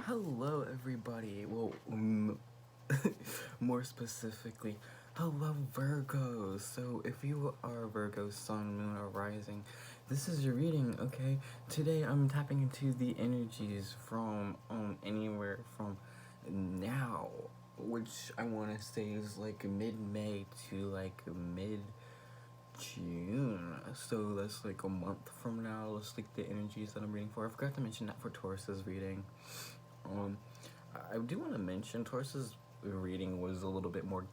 Hello, everybody. Well, more specifically, hello, Virgo. So, if you are Virgo, Sun, Moon, or Rising, this is your reading. Okay. Today, I'm tapping into the energies from anywhere from now, which I want to say is like mid-May to like mid-June. So that's like a month from now. Let's like the energies that I'm reading for. I forgot to mention that for Taurus's reading. Um, I do want to mention Taurus's reading was a little bit more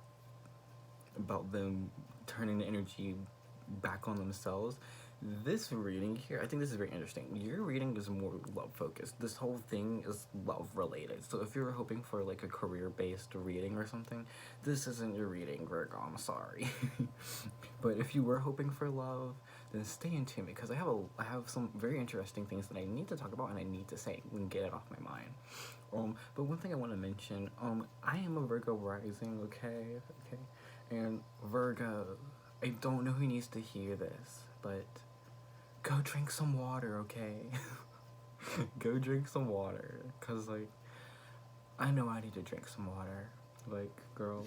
about them turning the energy back on themselves. This reading here, I think this is very interesting. Your reading is more love focused. This whole thing is love related. So if you're hoping for like a career based reading or something, this isn't your reading, Virgo. I'm sorry. But if you were hoping for love, then stay in tune because I have some very interesting things that I need to talk about and I need to say and get it off my mind. But one thing I want to mention, I am a Virgo rising, okay, and Virgo, I don't know who needs to hear this, but go drink some water, okay? Go drink some water, cause like, I know I need to drink some water. Like, girl,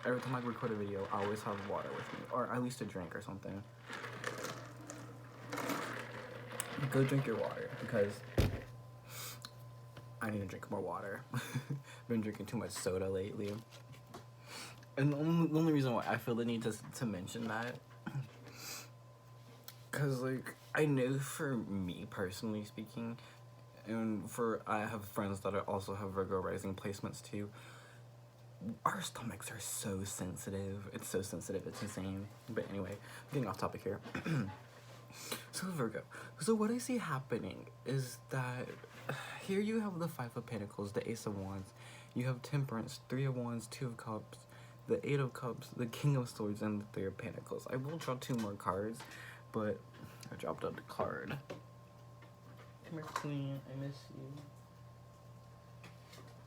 every time I record a video, I always have water with me, or at least a drink or something. Go drink your water, because I need to drink more water. Been drinking too much soda lately. And the only reason why I feel the need to mention that, because, like, I know for me, personally speaking, and for I have friends that also have Virgo rising placements too, our stomachs are so sensitive. It's so sensitive, it's insane. But anyway, getting off topic here. So Virgo, so what I see happening is that here you have the Five of Pentacles, the Ace of Wands, you have Temperance, Three of Wands, Two of Cups, the Eight of Cups, the King of Swords, and the Three of Pentacles. I will draw two more cards, but I dropped out the card. Come here, Queen, I miss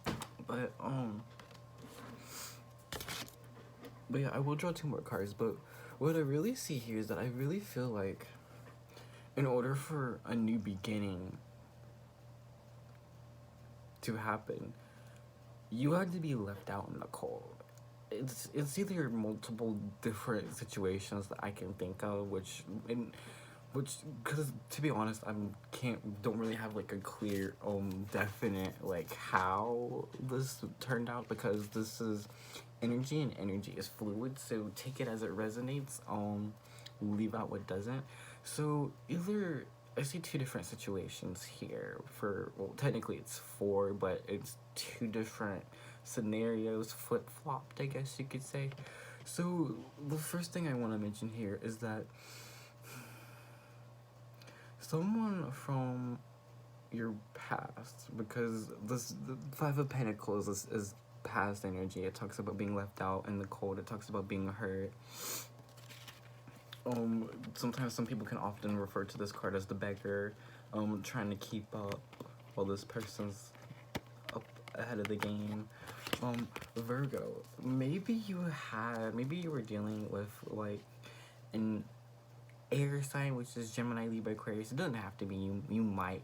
you. But yeah, I will draw two more cards, but what I really see here is that I really feel like in order for a new beginning to happen, you had to be left out in the cold. It's either multiple different situations that I can think of, which because to be honest, don't really have like a clear definite like how this turned out, because this is energy and energy is fluid, so take it as it resonates, leave out what doesn't. So either I see two different situations here for, well, technically it's four, but it's two different scenarios flip-flopped, I guess you could say. So the first thing I want to mention here is that someone from your past, because the Five of Pentacles is past energy. It talks about being left out in the cold. It talks about being hurt. Sometimes some people can often refer to this card as the beggar, trying to keep up while this person's up ahead of the game. Virgo, maybe you were dealing with like an air sign, which is Gemini, Libra, Aquarius. It doesn't have to be you. You might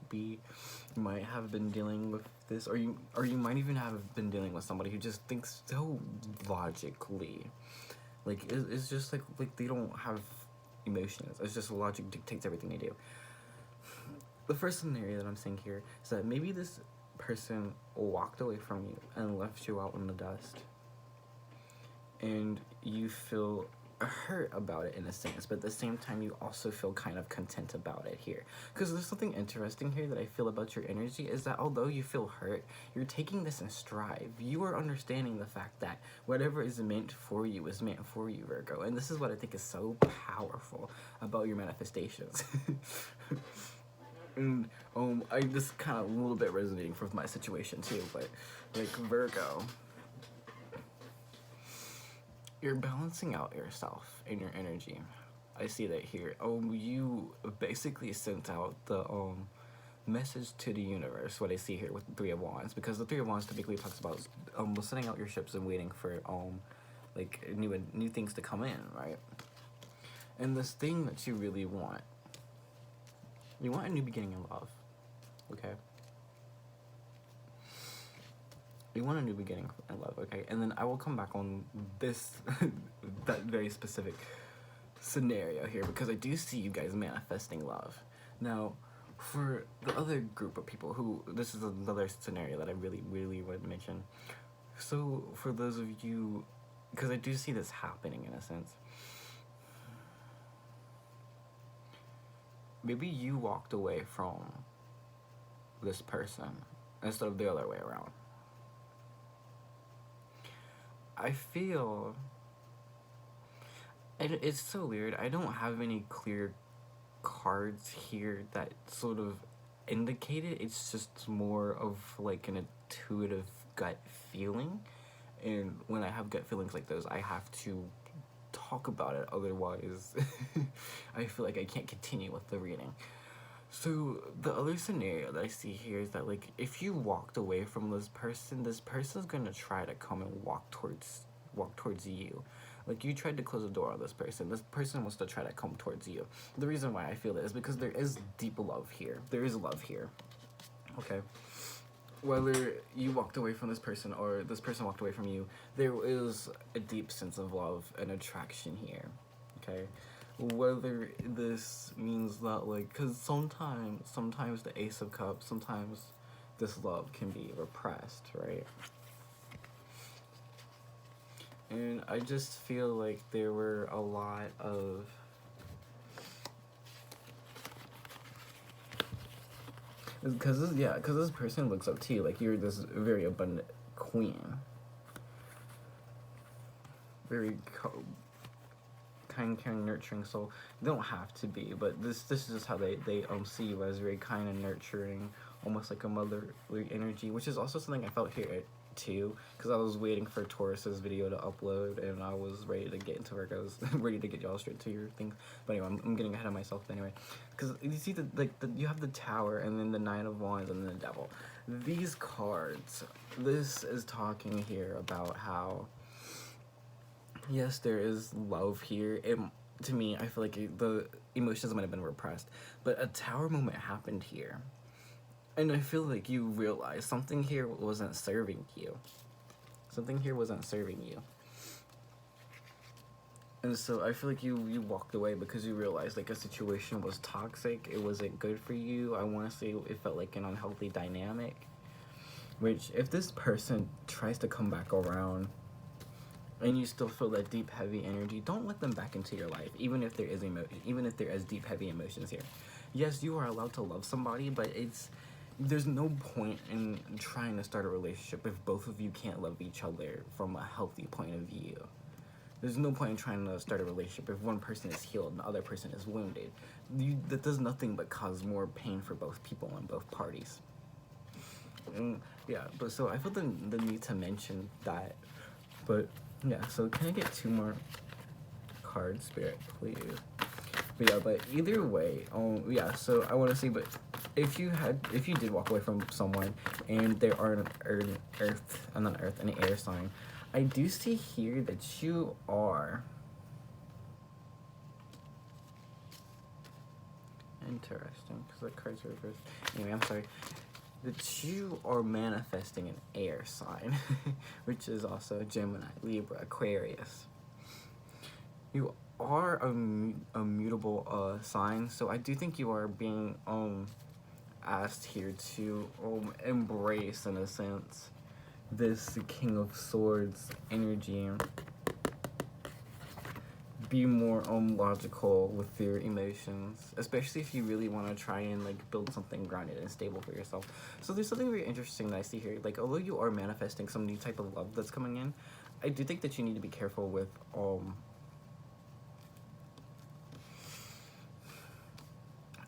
have been dealing with this, or you might even have been dealing with somebody who just thinks so logically. Like it's just like they don't have emotions. It's just logic dictates everything they do. The first scenario that I'm seeing here is that maybe this person walked away from you and left you out in the dust, and you feel hurt about it in a sense, but at the same time you also feel kind of content about it here, because there's something interesting here that I feel about your energy is that although you feel hurt, you're taking this in stride. You are understanding the fact that whatever is meant for you is meant for you, Virgo, and this is what I think is so powerful about your manifestations. And I just kind of a little bit resonating with my situation too, but like Virgo, you're balancing out yourself and your energy. I see that here. You basically sent out the message to the universe. What I see here with the Three of Wands, because the Three of Wands typically talks about sending out your ships and waiting for like new things to come in, right? And this thing that you really want, you want a new beginning in love, okay? you want a new beginning in love, okay? And then I will come back on this, that very specific scenario here, because I do see you guys manifesting love. Now, for the other group of people who, this is another scenario that I really would mention. So, for those of you, because I do see this happening in a sense, maybe you walked away from this person instead of the other way around. I feel, it's so weird, I don't have any clear cards here that sort of indicate it. It's just more of like an intuitive gut feeling, and when I have gut feelings like those, I have to talk about it, otherwise I feel like I can't continue with the reading. So the other scenario that I see here is that, like, if you walked away from this person's gonna try to come and walk towards you. Like, you tried to close the door on this person wants to try to come towards you. The reason why I feel that is because there is deep love here. There is love here, okay? Whether you walked away from this person or this person walked away from you, there is a deep sense of love and attraction here, okay? Whether this means that, like, because sometimes the Ace of Cups, sometimes this love can be repressed, right? And I just feel like there were a lot of because this person looks up to you, like you're this very abundant queen, very kind, caring, nurturing soul. They don't have to be, but this is just how they see you, as very kind and nurturing, almost like a motherly energy, which is also something I felt here too, because I was waiting for Taurus's video to upload, and I was ready to get into Virgos, ready to get y'all straight to your things. But anyway, I'm getting ahead of myself anyway, because you see you have the Tower, and then the Nine of Wands, and then the Devil. These cards, this is talking here about how, yes, there is love here. To me, I feel like the emotions might have been repressed, but a Tower moment happened here. And I feel like you realize something here wasn't serving you. Something here wasn't serving you. And so I feel like you walked away because you realized, like, a situation was toxic. It wasn't good for you. I want to say it felt like an unhealthy dynamic. Which, if this person tries to come back around and you still feel that deep, heavy energy, don't let them back into your life, even if there is deep, heavy emotions here. Yes, you are allowed to love somebody, but there's no point in trying to start a relationship if both of you can't love each other from a healthy point of view. There's no point in trying to start a relationship if one person is healed and the other person is wounded. That does nothing but cause more pain for both people and both parties. And yeah, but so I feel the need to mention that. But yeah, so can I get 2 more cards, Spirit, please? But yeah, but either way, yeah, so I want to see, but if you did walk away from someone and they are an air sign, I do see here that you are interesting, because the cards are reversed. Anyway, I'm sorry. That you are manifesting an air sign, which is also Gemini, Libra, Aquarius. You are a mutable sign, so I do think you are being asked here to embrace, in a sense, this King of Swords energy. Be more logical with your emotions, especially if you really want to try and, like, build something grounded and stable for yourself. So there's something very interesting that I see here. Like, although you are manifesting some new type of love that's coming in, I do think that you need to be careful with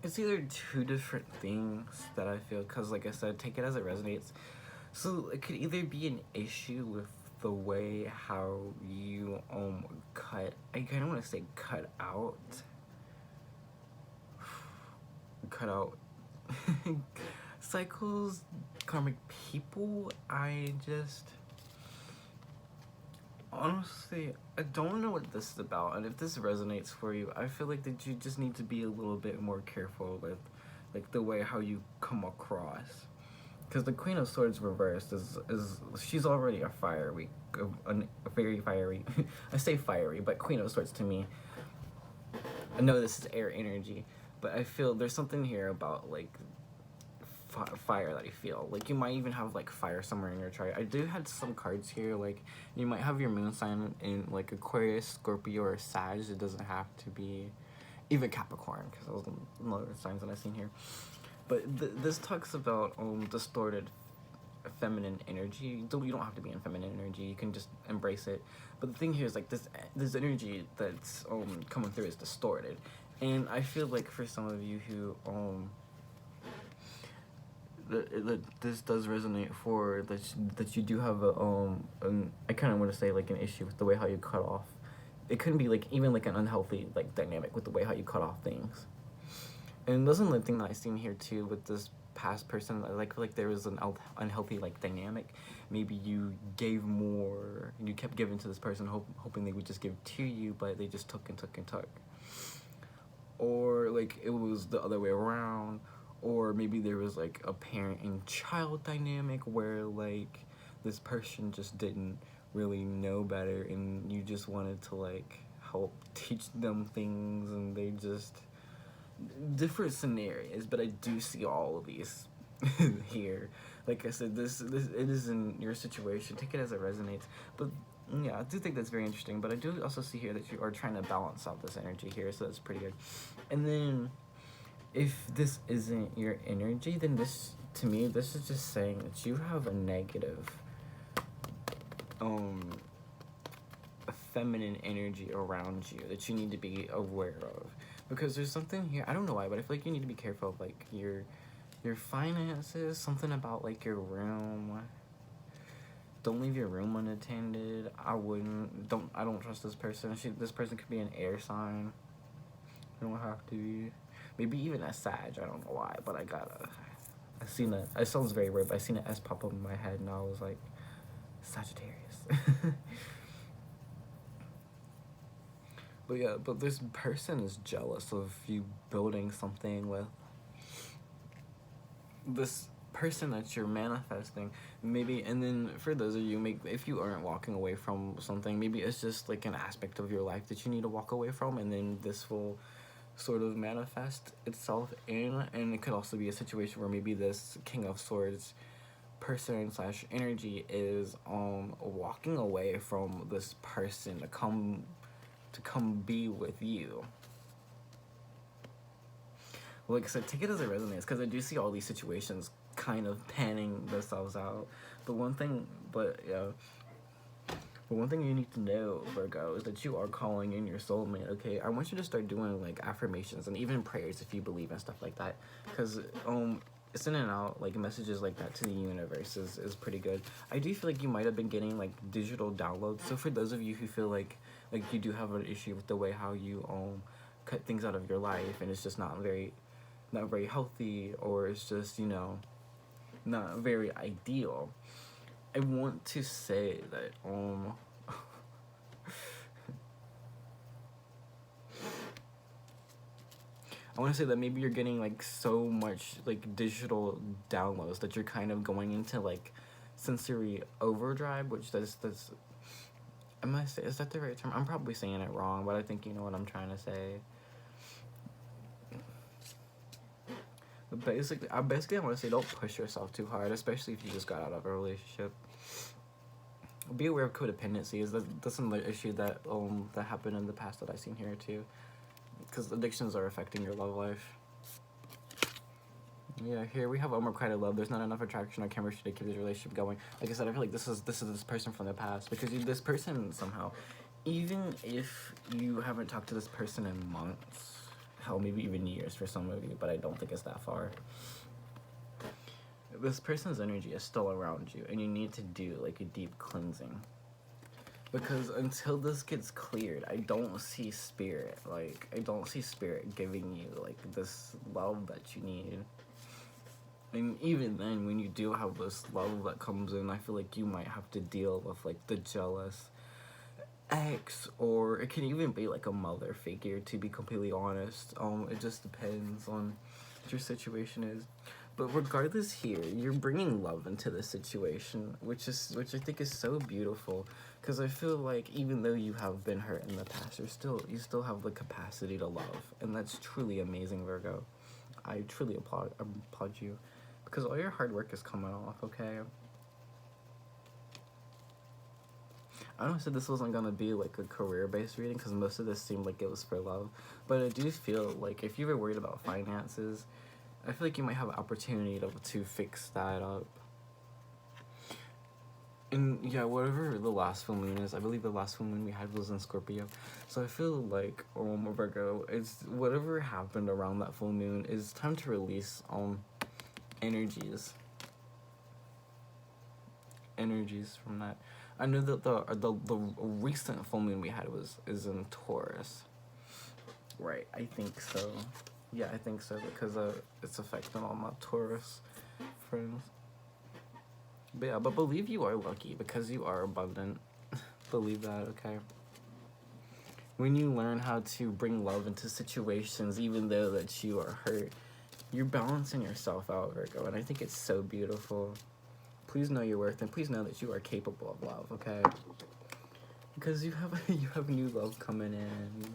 it's either 2 different things that I feel, because, like I said, take it as it resonates. So it could either be an issue with the way how you cut, I kind of want to say cut out cycles, karmic people. Honestly, I don't know what this is about, and if this resonates for you, I feel like that you just need to be a little bit more careful with, like, the way how you come across. because the Queen of Swords reversed is she's already a very fiery. I say fiery, but Queen of Swords to me. I know this is air energy, but I feel there's something here about like fire that I feel. Like you might even have like fire somewhere in your chart. I do have some cards here, like you might have your moon sign in like Aquarius, Scorpio, or Sag. It doesn't have to be even Capricorn, because those are the other signs that I've seen here. But this talks about distorted feminine energy. You don't have to be in feminine energy. You can just embrace it. But the thing here is like this energy that's coming through is distorted, and I feel like for some of you who this does resonate for that you do have I kind of want to say like an issue with the way how you cut off. It couldn't be like even like an unhealthy like dynamic with the way how you cut off things. And that's another thing that I've seen here too with this past person. I feel like there was an unhealthy like dynamic. Maybe you gave more, you kept giving to this person, hoping they would just give to you, but they just took and took and took. Or like it was the other way around. Or maybe there was like a parent and child dynamic where like this person just didn't really know better, and you just wanted to like help teach them things, and they just different scenarios. But I do see all of these here. Like I said, this it is in your situation. Take it as it resonates. But yeah, I do think that's very interesting. But I do also see here that you are trying to balance out this energy here, so that's pretty good. And then if this isn't your energy, then this, to me, this is just saying that you have a negative feminine energy around you that you need to be aware of. Because there's something here, I don't know why, but I feel like you need to be careful of like your finances, something about like your room. Don't leave your room unattended. I don't trust this person. This person could be an air sign. You don't have to be. Maybe even a Sag. I don't know why, but I seen it. It sounds very weird, but I seen an S pop up in my head, and I was like, Sagittarius. But yeah, but this person is jealous of you building something with this person that you're manifesting. Maybe, and then for those of you, if you aren't walking away from something, maybe it's just like an aspect of your life that you need to walk away from, and then this will sort of manifest itself in. And it could also be a situation where maybe this King of Swords person / energy is walking away from this person to come be with you. Like I said, take it as it resonates, because I do see all these situations kind of panning themselves out. But one thing you need to know, Virgo, is that you are calling in your soulmate, okay? I want you to start doing, like, affirmations and even prayers if you believe in stuff like that. Because, sending out, like, messages like that to the universe is pretty good. I do feel like you might have been getting, like, digital downloads. So for those of you who feel like you do have an issue with the way how you, cut things out of your life, and it's just not very healthy, or it's just, you know, not very ideal, I want to say that I want to say that maybe you're getting like so much like digital downloads that you're kind of going into like sensory overdrive, which that's am I say, is that the right term? I'm probably saying it wrong, but I think you know what I'm trying to say. Basically, I want to say don't push yourself too hard, especially if you just got out of a relationship. Be aware of codependency. That's another issue that happened in the past that I've seen here too, because addictions are affecting your love life. Yeah, here we have unrequited love. There's not enough attraction or chemistry to keep this relationship going. Like I said, I feel like this is this person from the past, because this person somehow, even if you haven't talked to this person in months, hell, maybe even years for some of you, but I don't think it's that far. This person's energy is still around you, and you need to do like a deep cleansing. Because until this gets cleared, I don't see spirit. Like, I don't see spirit giving you like this love that you need. And even then, when you do have this love that comes in, I feel like you might have to deal with like the jealous ex, or it can even be like a mother figure, to be completely honest. It just depends on what your situation is. But regardless, here you're bringing love into the situation, which I think is so beautiful, because I feel like even though you have been hurt in the past, you still have the capacity to love, and that's truly amazing, Virgo. I truly applaud you, because all your hard work is coming off. Okay. I know I said this wasn't gonna be like a career-based reading because most of this seemed like it was for love, but I do feel like if you were worried about finances, I feel like you might have an opportunity to fix that up. And yeah, whatever the last full moon is, I believe the last full moon we had was in Scorpio. So I feel like, Virgo, it's whatever happened around that full moon is time to release energies. Energies from that. I know that the recent full moon we had is in Taurus. Right, I think so. Yeah, I think so because it's affecting all my Taurus friends. But yeah, but believe you are lucky because you are abundant. Believe that, okay? When you learn how to bring love into situations, even though that you are hurt, you're balancing yourself out, Virgo, and I think it's so beautiful. Please know your worth, and please know that you are capable of love, okay? Because you have new love coming in.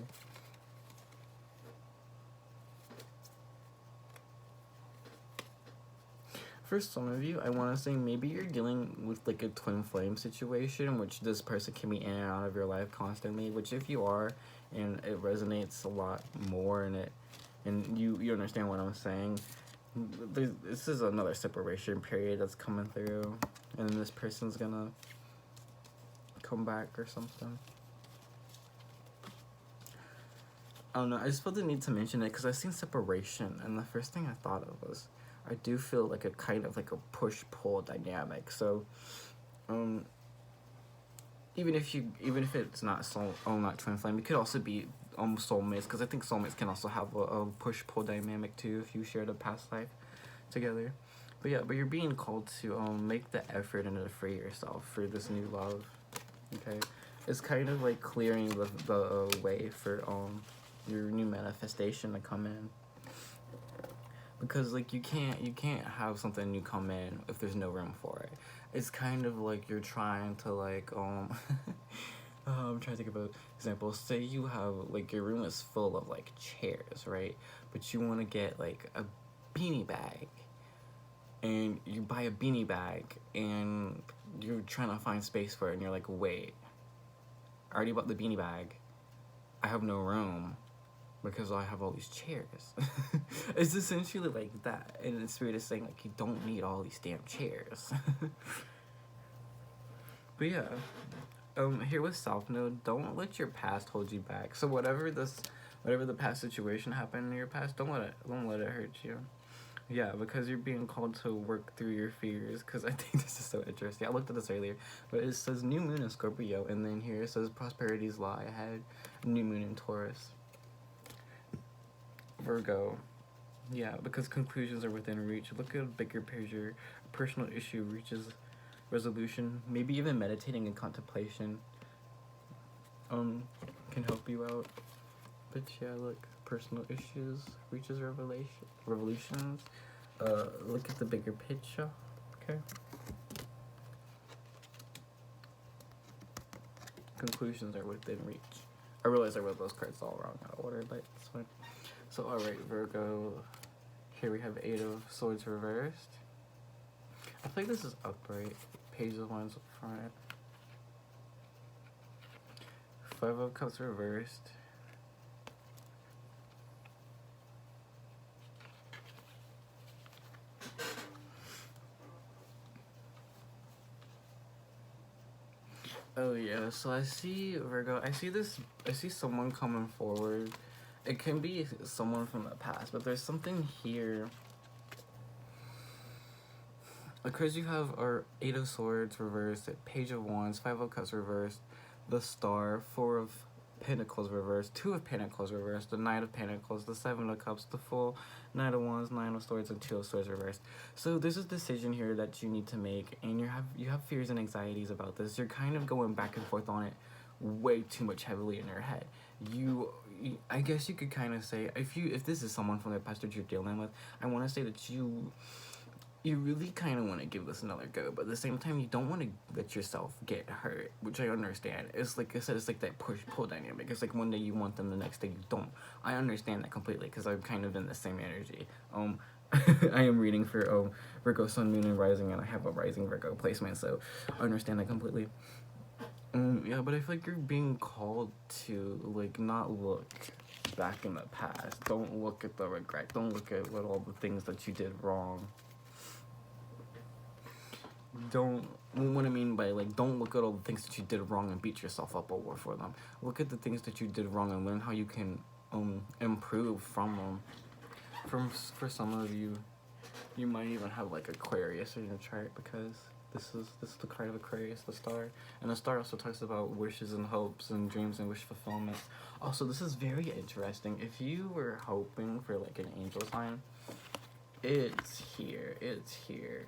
For some of you, I want to say maybe you're dealing with like a twin flame situation, which this person can be in and out of your life constantly. Which if you are, and it resonates a lot more, and you understand what I'm saying. This is another separation period that's coming through, and then this person's gonna come back or something. I don't know. I just felt the need to mention it because I seen separation, and the first thing I thought of was I do feel like a kind of like a push-pull dynamic. So, even if it's not not twin flame, it could also be soulmates, because I think soulmates can also have a push-pull dynamic too if you shared a past life together. But yeah, but you're being called to make the effort and to free yourself for this new love. Okay, it's kind of like clearing the way for your new manifestation to come in. Because like you can't have something new come in if there's no room for it. It's kind of like you're trying to like I'm trying to think of an example. Say you have like your room is full of like chairs, right? But you want to get like a beanie bag, and you buy a beanie bag and you're trying to find space for it, and you're like, wait, I already bought the beanie bag. I have no room because I have all these chairs. It's essentially like that, and the spirit is saying like you don't need all these damn chairs. But yeah, here with South Node, don't let your past hold you back. So whatever the past situation happened in your past, don't let it hurt you. Yeah, because you're being called to work through your fears. Because I think this is so interesting. I looked at this earlier, but it says new moon in Scorpio, and then here it says prosperities lie ahead, new moon in Taurus. Virgo, yeah, because conclusions are within reach. Look at a bigger picture. A personal issue reaches resolution. Maybe even meditating and contemplation can help you out. But yeah, look, personal issues reaches revolutions. Look at the bigger picture. Okay. Conclusions are within reach. I realize I wrote those cards all wrong out of order, but it's fine. So, alright, Virgo. Here we have 8 of Swords reversed. I think this is upright. Page of Wands up front. 5 of Cups reversed. Oh yeah, so I see, Virgo, I see someone coming forward. It can be someone from the past, but there's something here. Because you have our 8 of Swords reversed, Page of Wands, 5 of Cups reversed, the Star, 4 of Pentacles reversed, 2 of Pentacles reversed, the Knight of Pentacles, the 7 of Cups, the full Knight of Wands, 9 of Swords, and 2 of Swords reversed. So there's a decision here that you need to make, and you have fears and anxieties about this. You're kind of going back and forth on it way too much heavily in your head. I guess you could kind of say, if this is someone from the past that you're dealing with, I want to say that you really kind of want to give this another go, but at the same time, you don't want to let yourself get hurt, which I understand. It's like I said, it's like that push-pull dynamic. It's like one day you want them, the next day you don't. I understand that completely, because I'm kind of in the same energy. I am reading for Virgo, Sun, Moon, and Rising, and I have a Rising Virgo placement, so I understand that completely. Yeah, but I feel like you're being called to, like, not look back in the past. Don't look at the regret. Don't look at all the things that you did wrong. What I mean by, like, don't look at all the things that you did wrong and beat yourself up over for them. Look at the things that you did wrong and learn how you can improve from them. For some of you, you might even have like Aquarius in your chart, because this is the card of Aquarius, the star, and the star also talks about wishes and hopes and dreams and wish fulfillment. Also, this is very interesting. If you were hoping for like an angel sign, it's here.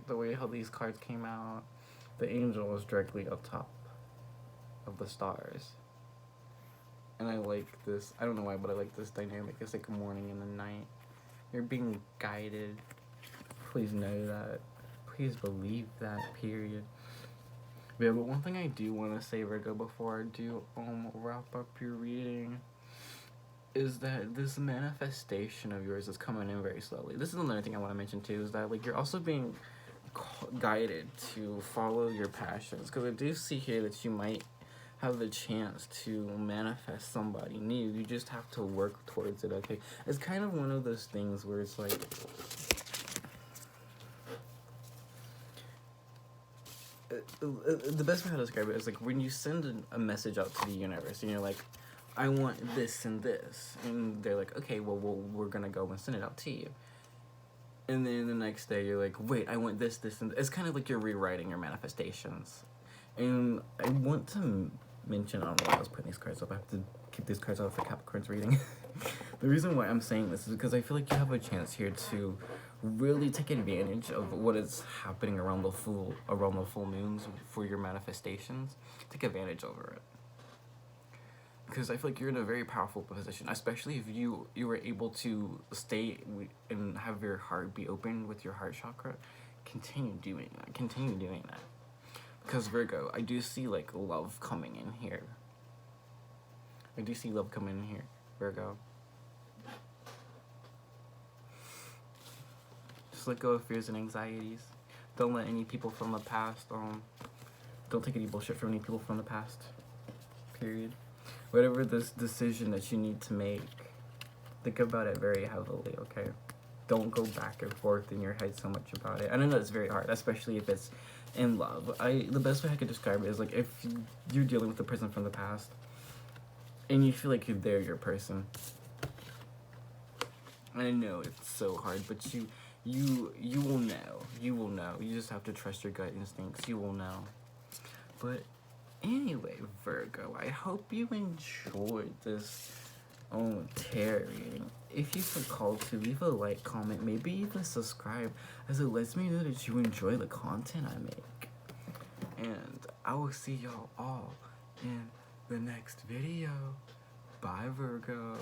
The way how these cards came out, the angel is directly up top of the stars. And I like this. I don't know why, but I like this dynamic. It's like a morning and a night. You're being guided. Please know that. Please believe that, period. Yeah, but one thing I do want to say, Virgo, before I do wrap up your reading, is that this manifestation of yours is coming in very slowly. This is another thing I want to mention too, is that like you're also being guided to follow your passions, because I do see here that you might have the chance to manifest somebody new. You just have to work towards it, okay? It's kind of one of those things where it's like, the best way to describe it is like when you send a message out to the universe and you're like, I want this and this, and they're like, okay, well we're gonna go and send it out to you. And then the next day you're like, wait, I want this and it's kind of like you're rewriting your manifestations. And I want to mention, I don't know why I was putting these cards up. I have to keep these cards out for Capricorn's reading. The reason why I'm saying this is because I feel like you have a chance here to really take advantage of what is happening around the full moons for your manifestations. Take advantage over it, because I feel like you're in a very powerful position, especially if you were able to stay and have your heart be open with your heart chakra. Continue doing that. Because Virgo, I do see like love coming in here. Virgo. Just let go of fears and anxieties. Don't let any people from the past, don't take any bullshit from any people from the past. Period. Whatever this decision that you need to make, think about it very heavily, okay? Don't go back and forth in your head so much about it. I know it's very hard, especially if it's in love. The best way I could describe it is like if you're dealing with a person from the past and you feel like they're your person. I know it's so hard, but you will know. You will know. You just have to trust your gut instincts. You will know. But anyway, Virgo, I hope you enjoyed this tarot reading. If you feel called to, leave a like, comment, maybe even subscribe, as it lets me know that you enjoy the content I make. And I will see y'all all in the next video. Bye, Virgo.